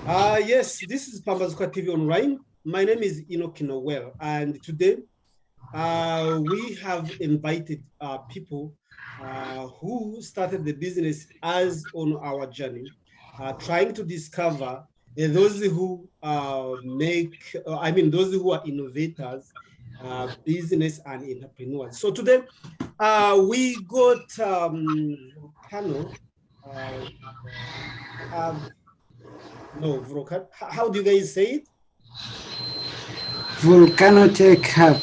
Yes, this is Pambazuka TV Online. My name is Enoch Noel, and today we have invited people who started the business as on our journey, trying to discover those who those who are innovators, business and entrepreneurs. So today we got Volcano. Have no Volcano. How do you guys say it? Volcano Tech Hub.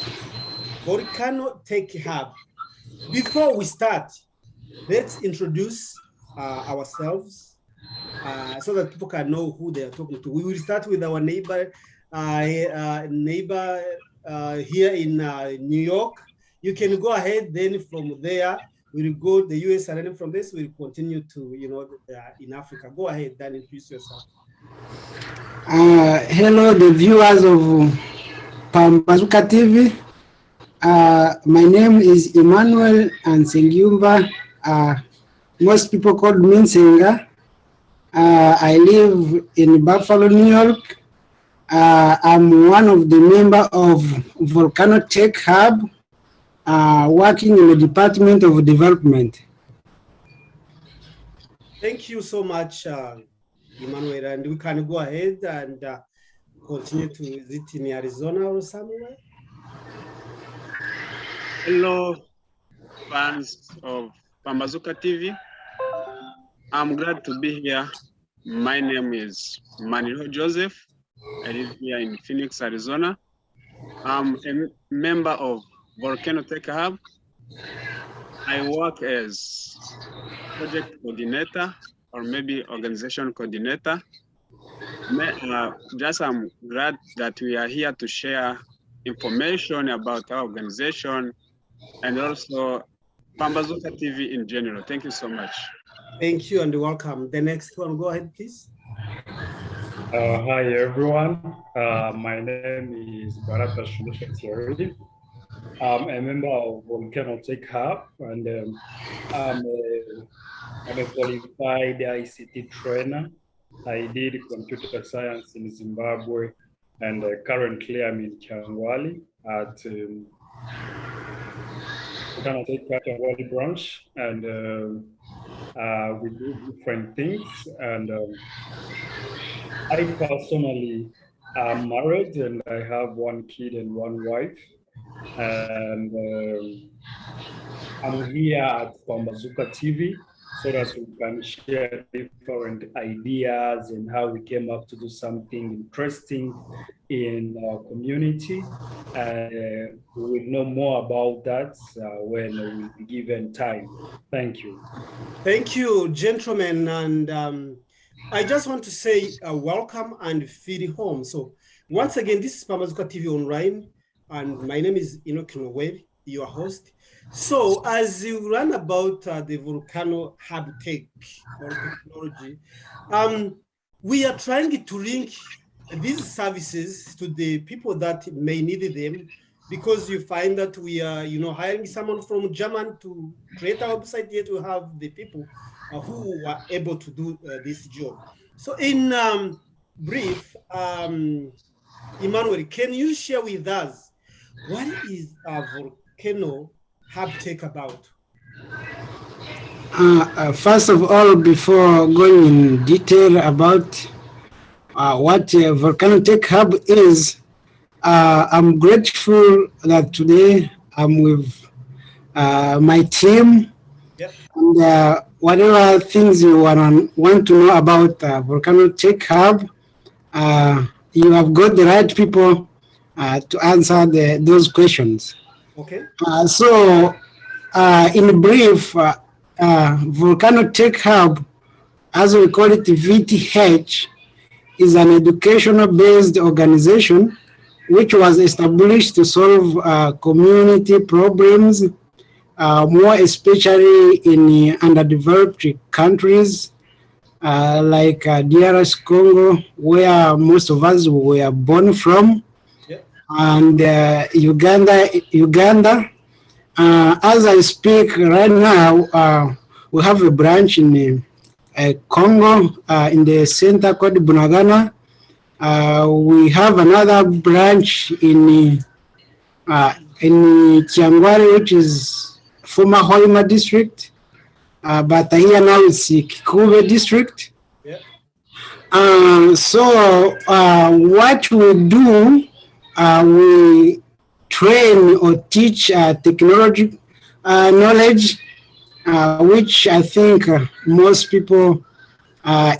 Volcano Tech Hub. Before we start, let's introduce ourselves so that people can know who they are talking to. We will start with our neighbor here in New York. You can go ahead. Then from there, we'll go the US, and then from this we'll continue to in Africa. Go ahead, Dan, introduce yourself. Hello, the viewers of Pambazuka TV. My name is Emmanuel Ansengyumba. Most people call me Nsenga. I live in Buffalo, New York. I'm one of the members of Volcano Tech Hub, working in the Department of Development. Thank you so much, Emmanuel, and we can go ahead and continue to visit in Arizona or somewhere. Hello, fans of Pambazuka TV. I'm glad to be here. My name is Manilo Joseph. I live here in Phoenix, Arizona. I'm a member of Volcano Tech Hub. I work as project coordinator or maybe organization coordinator. I'm glad that we are here to share information about our organization and also Pambazuka TV in general. Thank you so much. Thank you and welcome. The next one, go ahead, please. Hi, everyone. My name is Barata Shulusha Thierry. I'm a member of Volcano Tech Hub, and I'm a qualified ICT trainer. I did computer science in Zimbabwe, and currently I'm in Kyangwali at Volcano Tech Hub Kyangwali branch, and we do different things. And I personally am married, and I have one kid and one wife. And I'm here at Pambazuka TV so that we can share different ideas and how we came up to do something interesting in our community. We will know more about that when we'll be given time. Thank you. Thank you, gentlemen. And I just want to say welcome and feel home. So once again, this is Pambazuka TV Online. And my name is Enoch Noel, your host. So as you learn about the Volcano Hub Tech or technology, we are trying to link these services to the people that may need them, because you find that we are, hiring someone from Germany to create our website, yet we have the people who are able to do this job. So in brief, Emmanuel, can you share with us what is a Volcano Hub Tech about? First of all, before going in detail about what Volcano Tech Hub is, I'm grateful that today I'm with my team. Yep. And whatever things you want to know about Volcano Tech Hub, you have got the right people to answer those questions. Okay. So, in brief, Volcano Tech Hub, as we call it, VTH, is an educational-based organization which was established to solve community problems, more especially in underdeveloped countries like DRC Congo, where most of us were born from. And Uganda. As I speak right now, we have a branch in Congo, in the center called Bunagana. We have another branch in Chiangwari, which is former Hoima district, but here now it's Kikube district. Yeah. So what we do, we train or teach technology knowledge, which I think most people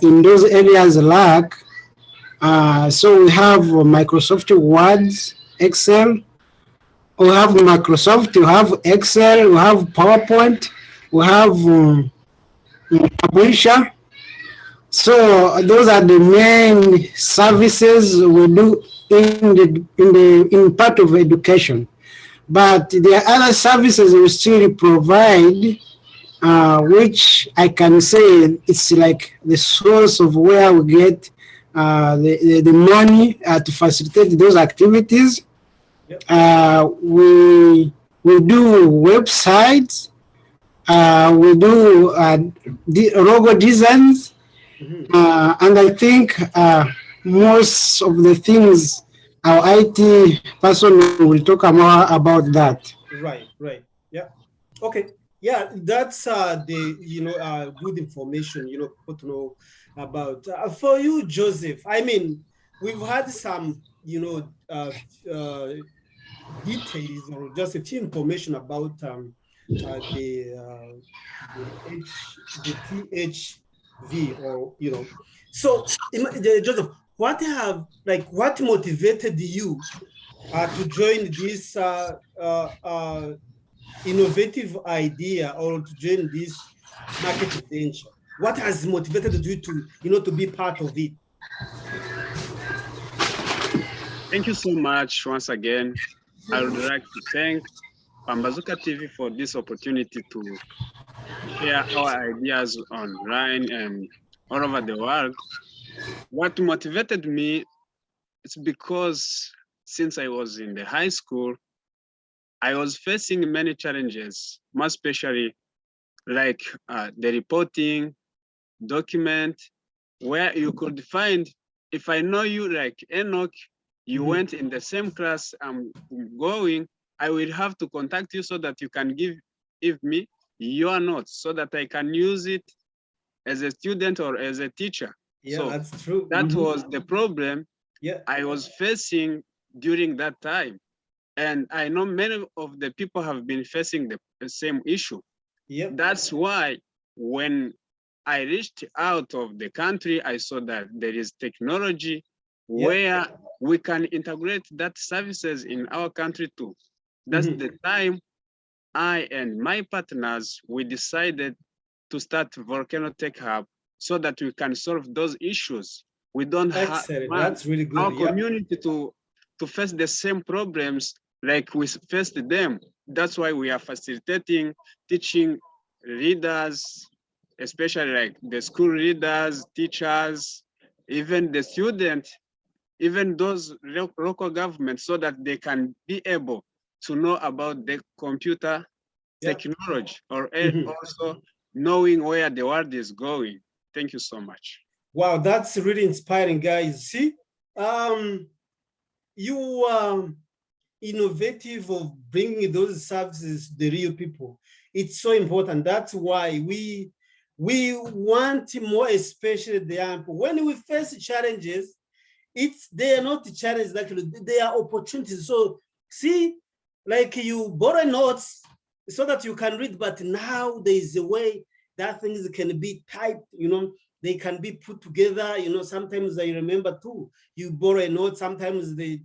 in those areas lack. So we have Microsoft Words, Excel. We have Microsoft, we have Excel, we have PowerPoint, we have Publisher. So those are the main services we do in part of education. But there are other services we still provide, which I can say it's like the source of where we get the money to facilitate those activities. Yep. We do websites, we do logo designs, and I think most of the things our IT person will talk more about that. Right. Yeah. Okay. Yeah, that's the good information people to know about. For you, Joseph, I mean, we've had some details or just a few information about the THV or So, Joseph, what motivated you to join this innovative idea or to join this market venture? What has motivated you to be part of it? Thank you so much once again. I would like to thank Pambazuka TV for this opportunity to share our ideas online and all over the world. What motivated me is because since I was in the high school, I was facing many challenges, more especially like the reporting, document, where you could find, if I know you like Enoch, you went in the same class I'm going, I will have to contact you so that you can give me your notes so that I can use it as a student or as a teacher. Yeah, so that's true. That was the problem I was facing during that time. And I know many of the people have been facing the same issue. Yep. That's why when I reached out of the country, I saw that there is technology where we can integrate that services in our country too. That's the time I and my partners, we decided to start Volcano Tech Hub so that we can solve those issues. We don't have That's really good. Our community to face the same problems like we faced them. That's why we are facilitating, teaching readers, especially like the school readers, teachers, even the students, even those local governments, so that they can be able to know about the computer technology or also knowing where the world is going. Thank you so much. Wow, that's really inspiring, guys. See, you are innovative of bringing those services to the real people. It's so important. That's why we want more, especially the young people. When we face challenges, they are not challenges, actually, they are opportunities. So see, like you borrow notes so that you can read, but now there is a way that things can be typed, they can be put together. Sometimes I remember too, you borrow a note, sometimes the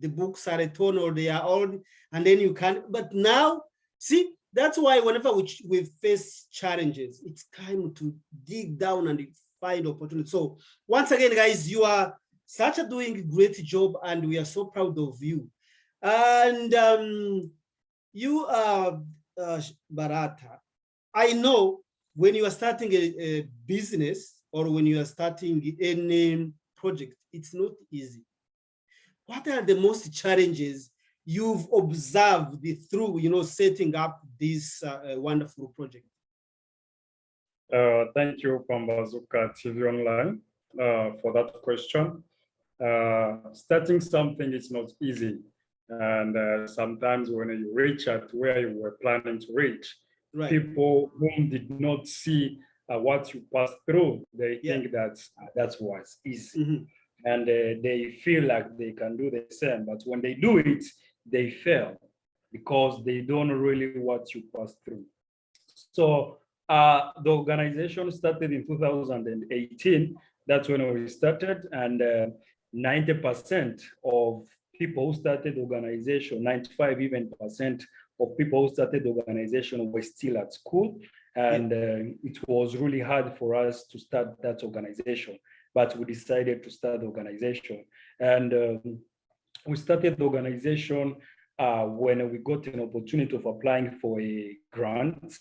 books are torn or they are old, and then you can, but now, see, that's why whenever we face challenges, it's time to dig down and find opportunity. So once again, guys, you are such a doing great job, and we are so proud of you. And you are Barata. I know when you are starting a business or when you are starting any project, it's not easy. What are the most challenges you've observed through, setting up this wonderful project? Thank you, Pambazuka TV Online, for that question. Starting something is not easy. And sometimes when you reach at where you were planning to reach, Right. people whom did not see what you passed through, they think that was easy. And they feel like they can do the same. But when they do it, they fail because they don't really what you passed through. So the organization started in 2018. That's when we started, and 90% of people who started the organization, 95 even percent of people who started the organization were still at school. And it was really hard for us to start that organization, but we decided to start the organization. And we started the organization when we got an opportunity of applying for a grant,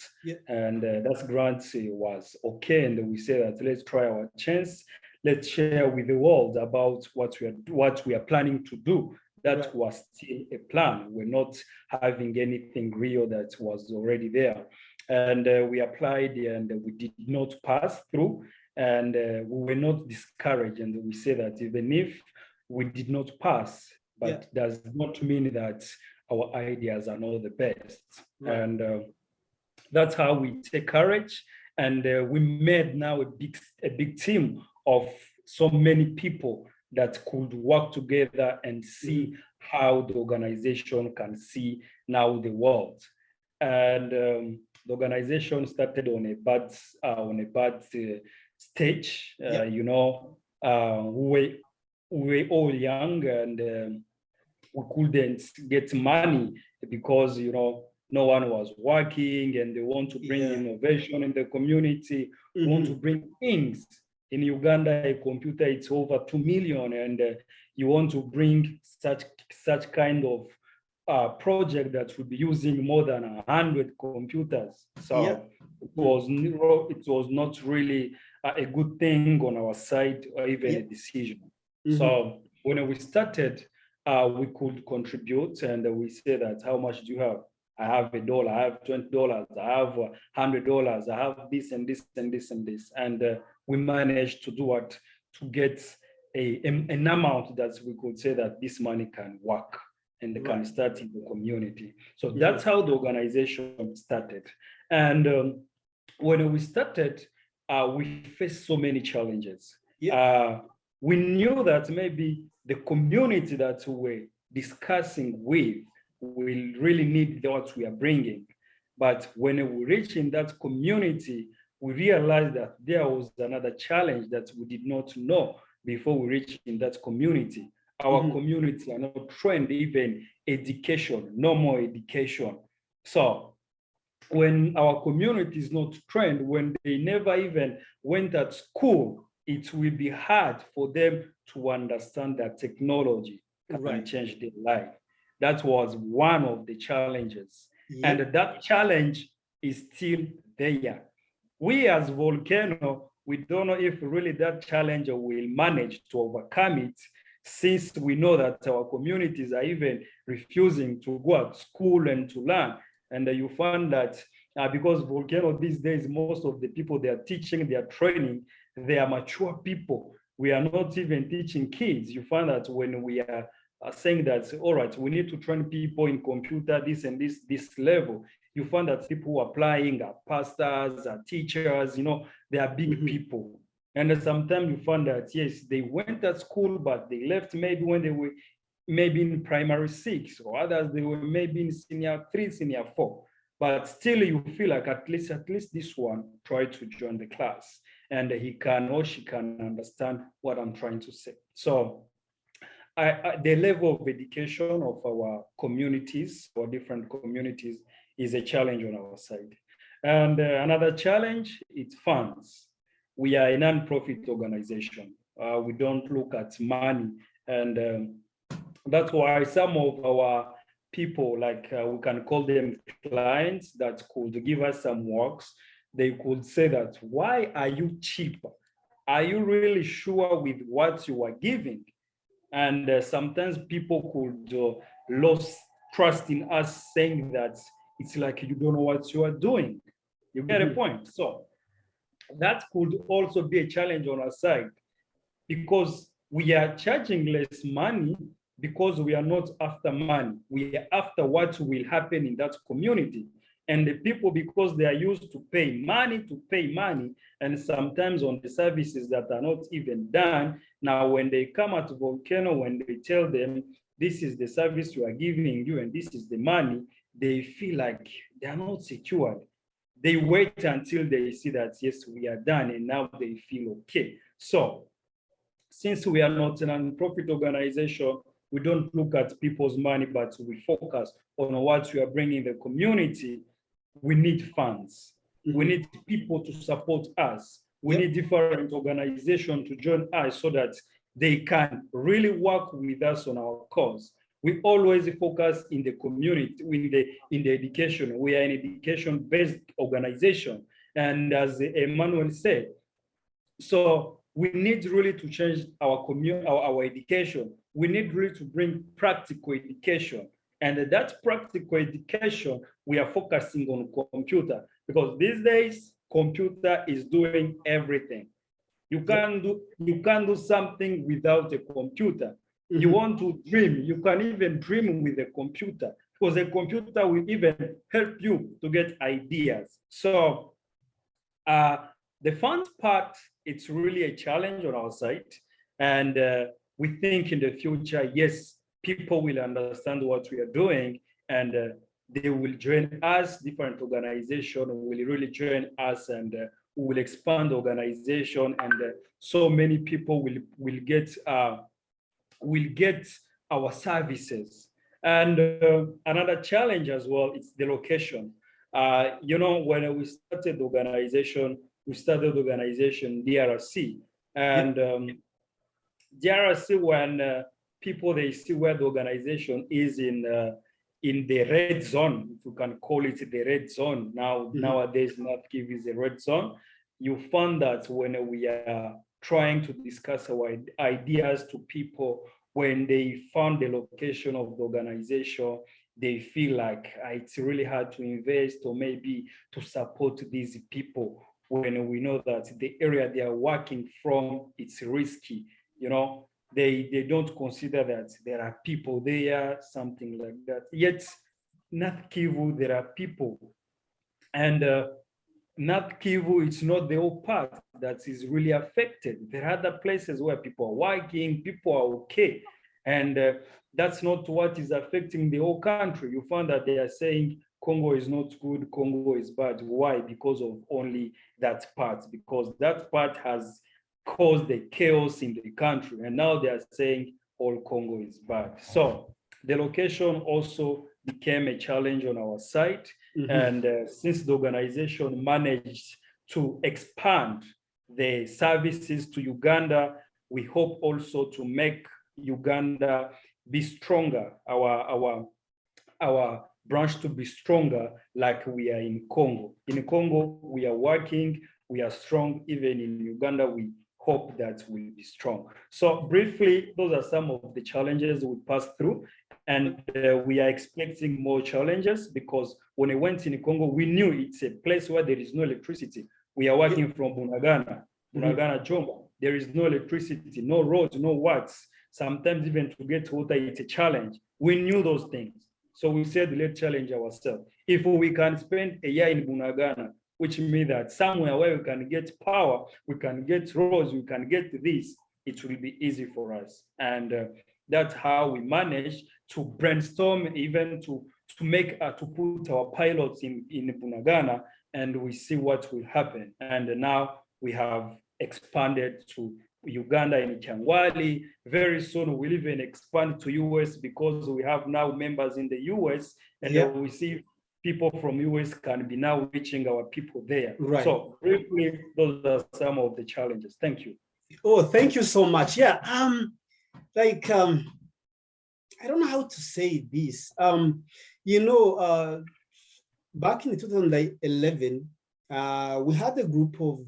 and that grant was okay, and we said that let's try our chance, let's share with the world about what we are planning to do. That was still a plan. We're not having anything real that was already there, and we applied, and we did not pass through, and we were not discouraged, and we say that even if we did not pass, but does not mean that our ideas are not the best. And that's how we take courage. And we made now a big team of so many people that could work together and see how the organization can see now the world. And the organization started on a bad stage. You know, we were all young, and we couldn't get money because, you know, no one was working, and they want to bring innovation in the community, want to bring things. In Uganda, a computer, it's over 2 million, and you want to bring such kind of project that would be using more than 100 computers. So it was not really a good thing on our side, or even a decision. So when we started, we could contribute, and we say that, how much do you have? I have $1, I have $20, I have $100, I have this and this and this and this. And we managed to do what? To get an amount that we could say that this money can work and they can start in the community. So that's how the organization started. And when we started, we faced so many challenges. We knew that maybe the community that we were discussing with will really need what we are bringing. But when we reached in that community, we realized that there was another challenge that we did not know before we reached in that community. Our community are not trained even education, no more education. So when our community is not trained, when they never even went at school, it will be hard for them to understand that technology can change their life. That was one of the challenges. And that challenge is still there. We as Volcano, we don't know if really that challenge will manage to overcome it, since we know that our communities are even refusing to go to school and to learn. And you find that because Volcano these days, most of the people they are teaching, they are training, they are mature people. We are not even teaching kids. You find that when we are saying that, all right, we need to train people in computer, this and this level, you find that people who are applying are pastors, are teachers, you know, they are big people. And sometimes you find that, yes, they went to school, but they left maybe when they were maybe in primary 6, or others, they were maybe in senior 3, senior 4. But still you feel like at least this one tried to join the class, and he can or she can understand what I'm trying to say. So the level of education of our communities, or different communities, is a challenge on our side. And another challenge is funds. We are a non-profit organization. We don't look at money. And that's why some of our people, like we can call them clients, that could give us some works, they could say that, why are you cheap? Are you really sure with what you are giving? And sometimes people could lose trust in us, saying that it's like you don't know what you are doing. You get a point. So that could also be a challenge on our side, because we are charging less money because we are not after money. We are after what will happen in that community. And the people, because they are used to pay money, and sometimes on the services that are not even done. Now, when they come at Volcano, when they tell them, this is the service we are giving you and this is the money, they feel like they are not secured. They wait until they see that, yes, we are done, and now they feel okay. So since we are not a non-profit organization, we don't look at people's money, but we focus on what we are bringing the community. We need funds. We need people to support us. We need different organizations to join us so that they can really work with us on our cause. We always focus in the community, in the education. We are an education-based organization. And as Emmanuel said, so we need really to change our community, our education. We need really to bring practical education. And that practical education, we are focusing on computer, because these days, computer is doing everything. You can't do something without a computer. You want to dream, you can even dream with a computer, because a computer will even help you to get ideas. So the fun part, it's really a challenge on our side. And we think in the future, yes, people will understand what we are doing, and they will join us. Different organizations will really join us, and we will expand the organization, and so many people will get our services. And another challenge as well is the location. When we started the organization, DRC, and DRC, when people, they see where the organization is in the red zone, if you can call it the red zone. Nowadays, North Kivu is a red zone. You find that when we are trying to discuss our ideas to people, when they found the location of the organization, they feel like it's really hard to invest or maybe to support these people, when we know that the area they are working from, it's risky. They don't consider that there are people there, something like that. Yet, North Kivu, there are people. And North Kivu, it's not the whole part that is really affected. There are other places where people are working, people are okay. And that's not what is affecting the whole country. You find that they are saying Congo is not good, Congo is bad. Why? Because of only that part, because that part has caused the chaos in the country. And now they are saying all Congo is bad. So the location also became a challenge on our side. And since the organization managed to expand the services to Uganda, we hope also to make Uganda be stronger, our branch to be stronger, like we are in Congo. In Congo, we are working, we are strong. Even in Uganda, we hope that we'll be strong. So briefly, those are some of the challenges we passed through. And we are expecting more challenges, because when I went in Congo, we knew it's a place where there is no electricity. We are working from Bunagana, Jomba. There is no electricity, no roads, no works. Sometimes even to get water, it's a challenge. We knew those things. So we said, let's challenge ourselves. If we can spend a year in Bunagana, which means that somewhere where we can get power, we can get roads, we can get this, it will be easy for us. And that's how we manage to brainstorm, even to put our pilots in Bunagana, and we see what will happen. And now we have expanded to Uganda in Changwali. Very soon we'll even expand to US, because we have now members in the US, and we see people from US can be now reaching our people there. Right. So briefly, those are some of the challenges. Thank you. Oh, thank you so much. Yeah. I don't know how to say this. Back in 2011, we had a group of,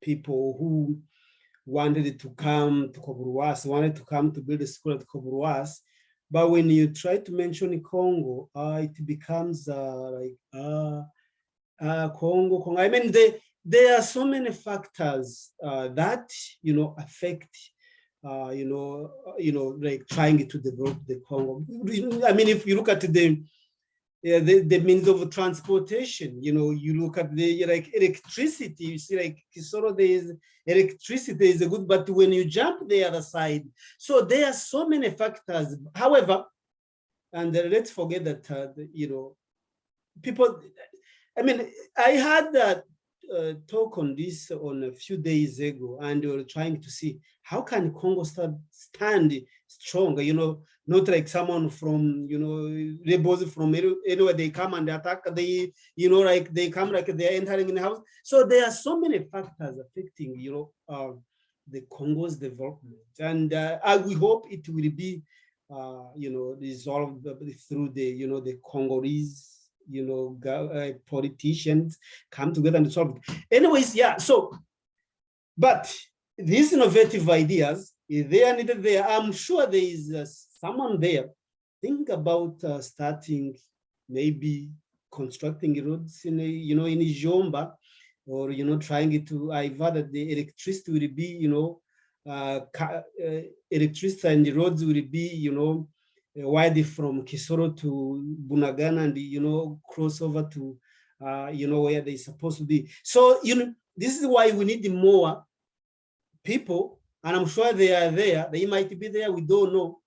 people who wanted to come to Koburuas, wanted to come to build a school at Koburuas. But when you try to mention Congo, it becomes Congo. I mean, there are so many factors that affect like trying to develop the Congo. I mean, if you look at the means of transportation, you look at the like electricity, you see like Kisoro, there is electricity is good, but when you jump the other side, so there are so many factors. However, and let's forget that people. I mean, I had that talk on this on a few days ago, and we were trying to see how can Congo stand stronger. Not like someone from rebels from anywhere they come and attack. They like they come like they're entering in the house. So there are so many factors affecting the Congo's development, and we hope it will be resolved through the Congolese politicians come together and solve it. Anyways, yeah. So, but these innovative ideas, if they are needed there, I'm sure there is someone there think about starting maybe constructing roads in in Jomba, or trying to either that the electricity will be electricity and the roads will be wide from Kisoro to Bunagana and cross over to where they're supposed to be. So this is why we need more people, and I'm sure they are there. They might be there, we don't know.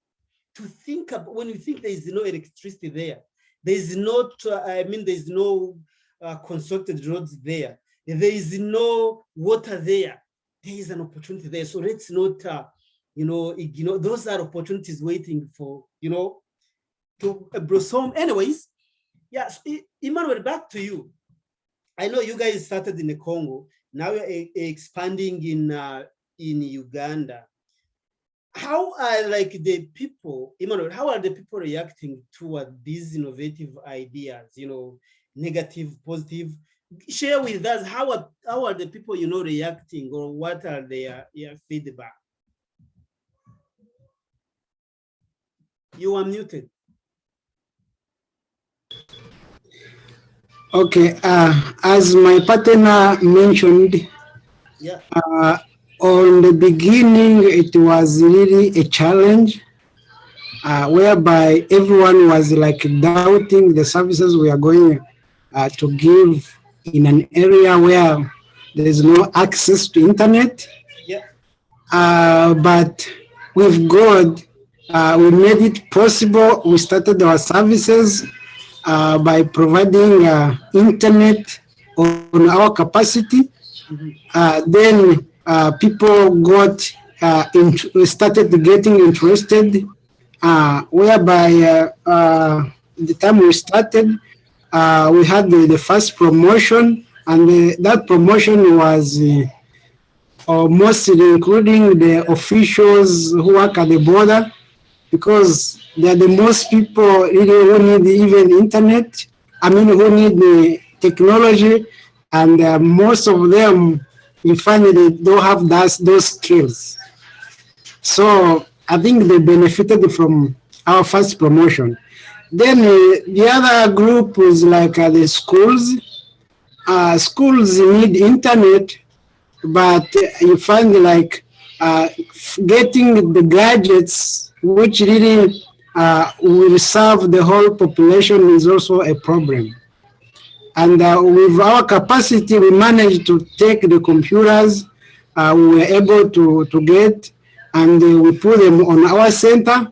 To think about when you think there is no electricity there, there is not. There's no constructed roads there. There is no water there. There is an opportunity there. So let's not. Those are opportunities waiting for, to blossom. Anyways, yes, Emmanuel, back to you. I know you guys started in the Congo. Now you're expanding in Uganda. How are the people, Emmanuel, how are the people reacting toward these innovative ideas, negative, positive? Share with us, how are the people, reacting, or what are their feedback? You are muted. Okay, as my partner mentioned, yeah. On the beginning, it was really a challenge whereby everyone was doubting the services we are going to give in an area where there is no access to internet. Yeah. But with God, we made it possible. We started our services by providing internet on our capacity. Mm-hmm. Then people got started getting interested, whereby the time we started, we had the first promotion, and that promotion was mostly including the officials who work at the border, because they are the most people really who need even internet, who need the technology, and most of them, we find that they don't have those skills. So I think they benefited from our first promotion. Then the other group was the schools. Schools need internet, but you find getting the gadgets which really will serve the whole population is also a problem. And with our capacity, we managed to take the computers we were able to get, and we put them on our center.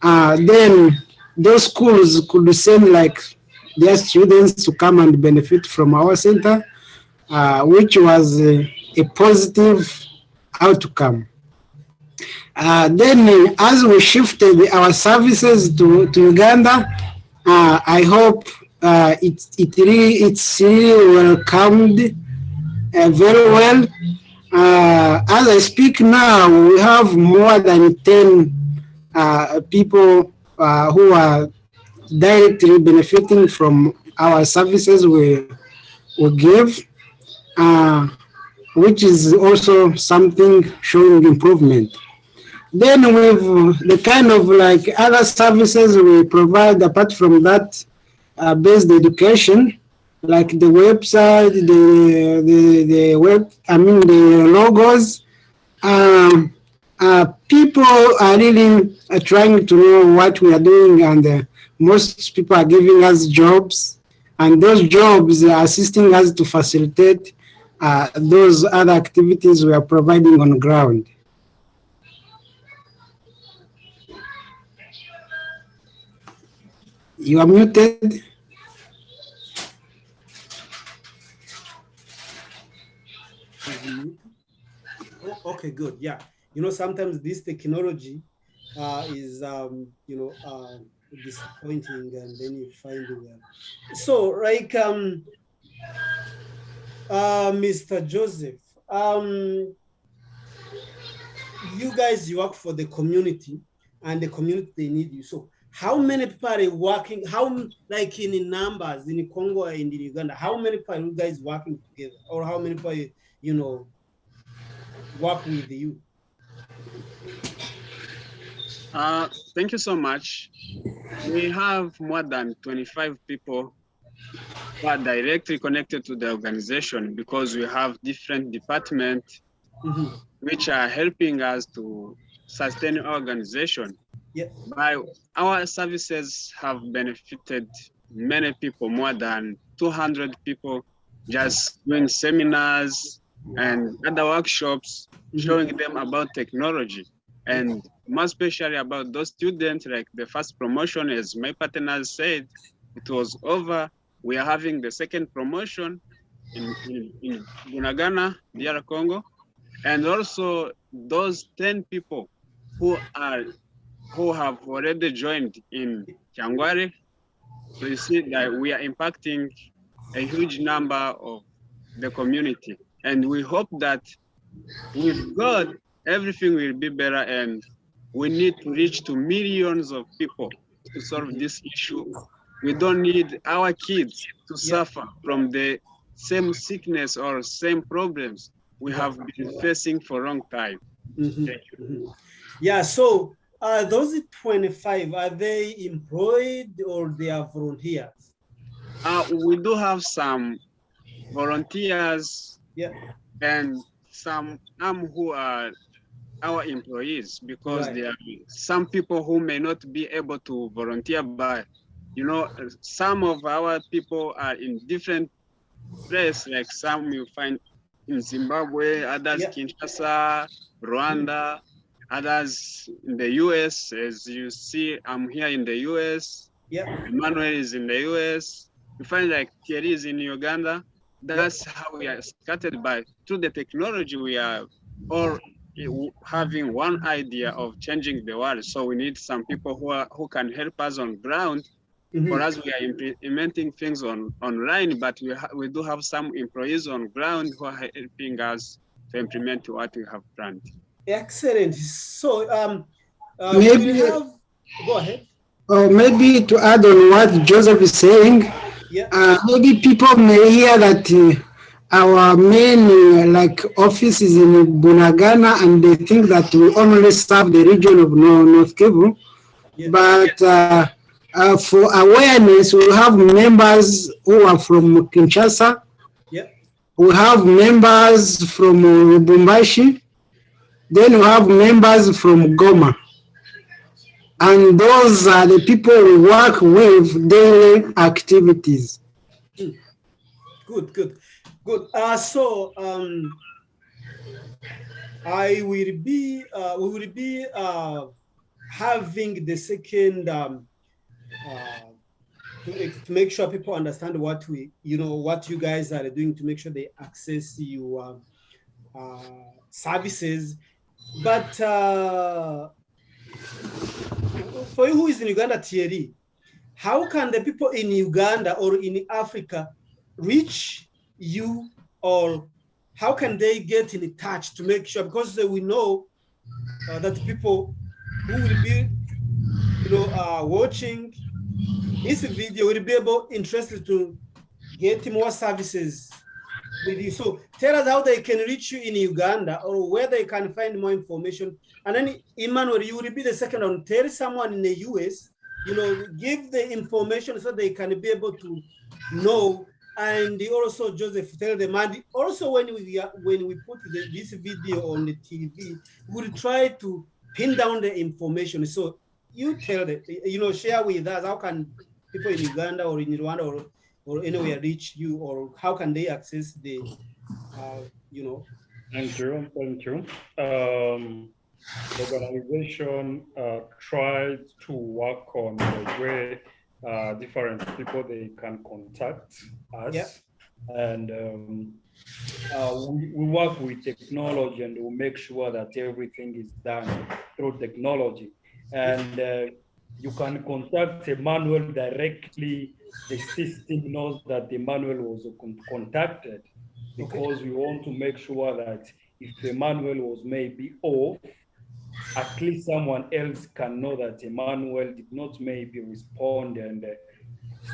Then those schools could send their students to come and benefit from our center, which was a positive outcome. Then as we shifted our services to Uganda, I hope it's really welcomed very well. As I speak now, we have more than 10 people who are directly benefiting from our services we give, which is also something showing improvement. Then with the kind of other services we provide apart from that based education, like the website, the web, I mean the logos. Um, People are really trying to know what we are doing, and most people are giving us jobs, and those jobs are assisting us to facilitate those other activities we are providing on ground. You are muted. Oh, okay, good. Yeah. Sometimes this technology is, disappointing, and then you find it. So, like, Mr. Joseph, you guys, you work for the community, and the community, they need you. So how many people are working, like in numbers in Congo and in Uganda, how many people are you guys working together, or how many people, work with you? Thank you so much. We have more than 25 people who are directly connected to the organization, because we have different departments which are helping us to sustain our organization. Yeah. By our services have benefited many people, more than 200 people, just doing seminars and other workshops, showing them about technology, and more especially about those students. Like the first promotion, as my partners said, it was over. We are having the second promotion in Bunagana, DR Congo, and also those 10 people who have already joined in Changware. So you see that we are impacting a huge number of the community, and we hope that with God, everything will be better, and we need to reach to millions of people to solve this issue. We don't need our kids to suffer from the same sickness or same problems we have been facing for a long time. Thank you. Yeah, so those 25, are they employed or they are volunteers? We do have some volunteers, and some who are our employees, because there are some people who may not be able to volunteer, but some of our people are in different places, like some you find in Zimbabwe, others Kinshasa, Rwanda, others in the US. As you see, I'm here in the US. Emmanuel is in the US. You find like Thierry is in Uganda. That's how we are scattered, by through the technology we are all having one idea of changing the world. So we need some people who can help us on ground. For us, we are implementing things online, but we do have some employees on ground who are helping us to implement what we have planned. Excellent. So Maybe, go ahead. Maybe to add on what Joseph is saying, maybe people may hear that our main like office is in Bunagana, and they think that we only serve the region of North Kivu. But for awareness, we have members who are from Kinshasa. We have members from Lubumbashi. Then we have members from Goma. And those are the people we work with daily activities. Good. So we will be having the second to make sure people understand what what you guys are doing, to make sure they access your services. But for you who is in Uganda, Thierry, how can the people in Uganda or in Africa reach you, or how can they get in touch to make sure, because we know that people who will be watching this video will be interested to get more services with you. So tell us how they can reach you in Uganda, or where they can find more information. And then Emmanuel, you will be the second one. Tell someone in the US, give the information so they can be able to know And also Joseph tell them, and also when we put this video on the TV, we'll try to pin down the information. So you tell them, share with us, how can people in Uganda or in Rwanda or anywhere reach you, or how can they access the Thank you. The organization tried to work on the way different people they can contact us. Yeah. And we work with technology, and we make sure that everything is done through technology. And you can contact Emmanuel directly. The system knows that Emmanuel was contacted, because we want to make sure that if Emmanuel was maybe off, at least someone else can know that Emmanuel did not maybe respond, and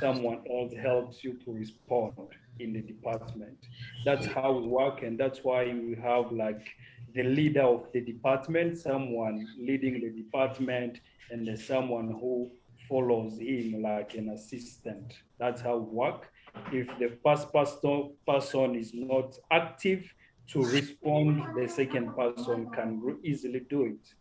someone else helps you to respond in the department. That's how we work, and that's why we have like the leader of the department, someone leading the department, and there's someone who follows him like an assistant. That's how we work. If the first person is not active to respond, the second person can easily do it.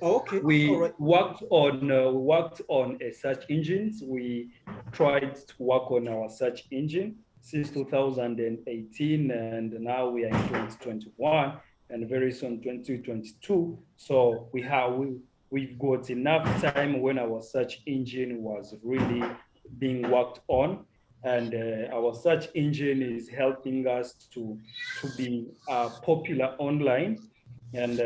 Okay. We worked on a search engines. We tried to work on our search engine since 2018, and now we are in 2021, and very soon 2022. So we've got enough time when our search engine was really being worked on, and our search engine is helping us to be popular online. And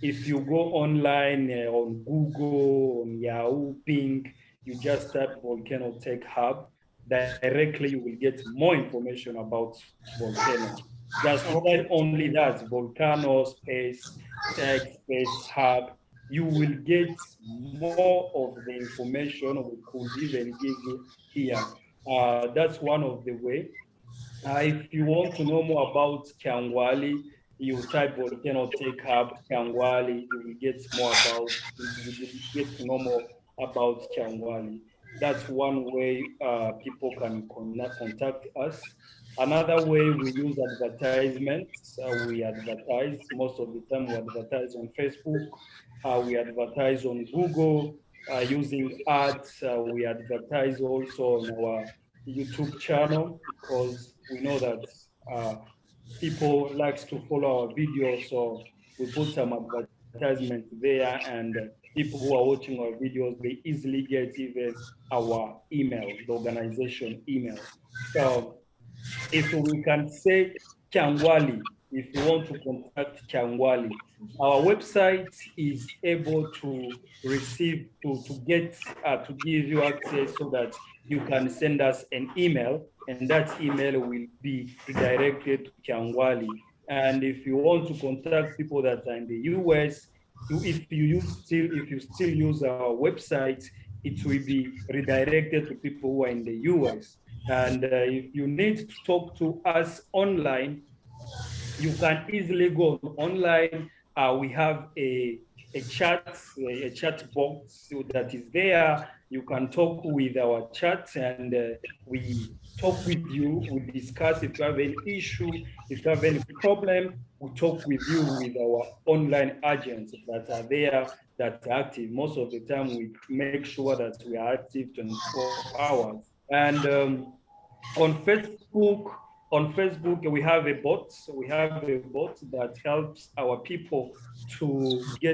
if you go online on Google, on Yahoo, Bing, you just type Volcano Tech Hub, directly you will get more information about Volcano. Just type only that, Volcano space, Tech space Hub. You will get more of the information we could even give you here. That's one of the way. If you want to know more about Kyangwali, you type Volcano Tech Hub Kyangwali, you will get to know more about Kyangwali. That's one way people can contact us. Another way, we use advertisements. We advertise, most of the time we advertise on Facebook, we advertise on Google using ads, we advertise also on our YouTube channel, because we know that people likes to follow our videos, so we put some advertisement there, and people who are watching our videos, they easily get even our email, the organization email. So if we can say Kyangwali, if you want to contact Kyangwali, our website is able to receive, to give you access so that you can send us an email, and that email will be redirected to Kyangwali. And if you want to contact people that are in the US, if you still use our website, it will be redirected to people who are in the US. And if you need to talk to us online, you can easily go online. We have a chat box that is there. You can talk with our chat, and we talk with you. We discuss if you have any issue, if you have any problem. We talk with you with our online agents that are there, that are active. Most of the time, we make sure that we are active 24 hours. And on Facebook, we have a bot. We have a bot that helps our people to get